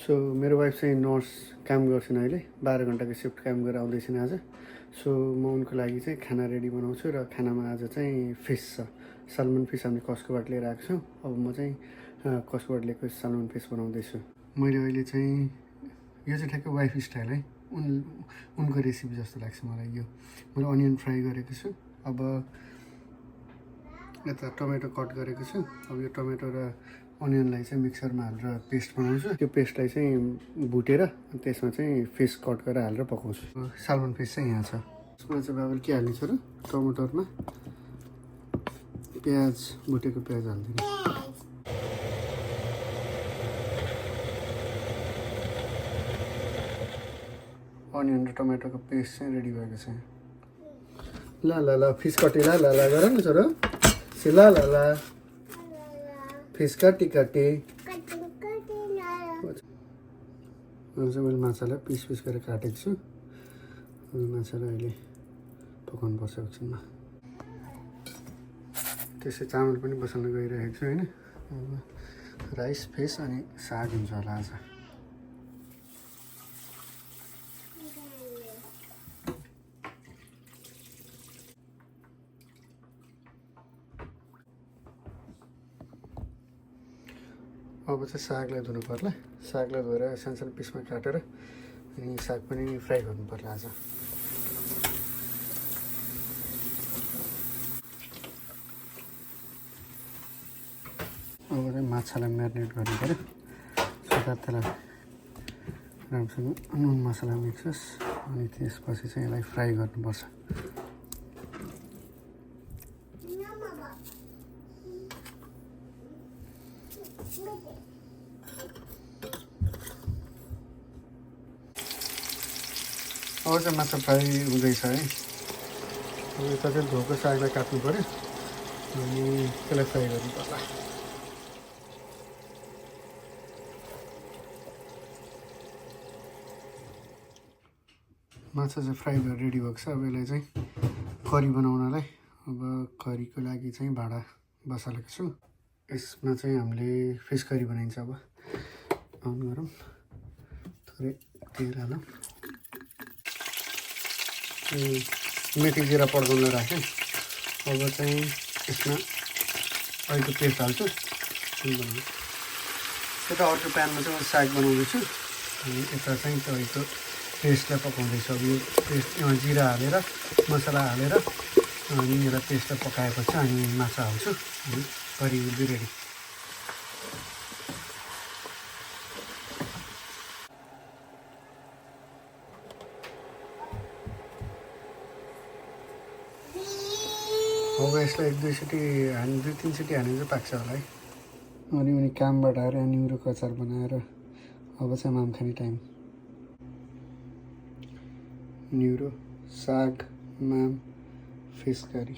So मेरो wife चाहिँ nurse काम गर्छिन् अहिले 12 घन्टाको सिफ्ट काम गरेर आउँदैछिन् आज। सो म उनको लागि चाहिँ खाना रेडी बनाउँछु र खानामा आज चाहिँ फिस छ, सालमन फिस हामीले कस्कोबाट लिएर आएको छौँ। अब म चाहिँ कस्कोबाट लिएको सालमन फिस बनाउँदैछु। मैले अहिले चाहिँ यो चाहिँ ठ्याक्कै वाइफ स्टाइल है, उनको रेसिपी जस्तो लाग्छ मलाई। यो मैले अनियन फ्राई गरेको छु। अब यता टमेटो कट गरेको छु। अब यो टमेटो र अनियनलाई चाहिँ मिक्सरमा हालेर पेस्ट बनाउँछु। त्यो पेस्टलाई चाहिँ भुटेर त्यसमा चाहिँ फिस कट गरेर हालेर पकाउँछु। सालमन फिस चाहिँ यहाँ छ। यसमा चाहिँ बाबाले के हाल्ने छ र टमाटरमा प्याज, भुटेको प्याज हालिदिनु। अनियन र टमाटोको पेस्ट चाहिँ रेडी भएको छ। ल ल ल फिस कटी ल ल ल गर न छोरो। ल ल ल फिस काटी काटी चाहिँ मैले माछालाई पिस पिस गरेर काटेको छु। माछालाई अहिले पकाउनु पर्छ एकछिनमा। त्यसै चामल पनि बसाल्न गइरहेको छु होइन। राइस फिस अनि साग हुन्छ होला आज। अब चाहिँ सागलाई धुनु पर्ला। सागलाई धोएर सानो पिसमा काटेर अनि साग पनि फ्राई गर्नु पर्ला आज। अब चाहिँ माछालाई म्यारिनेट गर्नु पऱ्यो। सुधा त्यसलाई राम्रोसँग नुन मसला मिक्स होस् अनि त्यसपछि चाहिँ यसलाई फ्राई गर्नुपर्छ। अब चाहिँ माछा फ्राई हुँदैछ है। अब यता चाहिँ धोएको सागलाई काट्नु पऱ्यो अनि त्यसलाई फ्राई गर्नु पर्ला। माछा चाहिँ फ्राई भएर रेडी भएको छ। अब यसलाई चाहिँ करी बनाउनलाई अब करीको लागि चाहिँ भाँडा बसालेको छु। यसमा चाहिँ हामीले फिस करी बनाइन्छ। अब अन गरौँ, थोरै तेल हालौँ, मेथी जिरा पड्काउन राखेँ। अब चाहिँ यसमा अहिलेको पेस्ट हाल्छु। यता अर्को प्यानमा चाहिँ म साग बनाउँदैछु अनि यता चाहिँ अहिलेको पेस्टलाई पकाउँदैछु। अब यो पेस्ट जिरा हालेर मसला हालेर अनि यसलाई पेस्टलाई पकाएपछि अनि माछा हाल्छु अनि करी विल बी रेडी। अब यसलाई 1-2 सिटी हानी 2-3 सिटी हाने चाहिँ पाक्छ होला है। अनि कामबाट आएर निउरोको अचार बनाएर अब चाहिँ माम खाने टाइम। निउरो, साग, माम, फिस करी।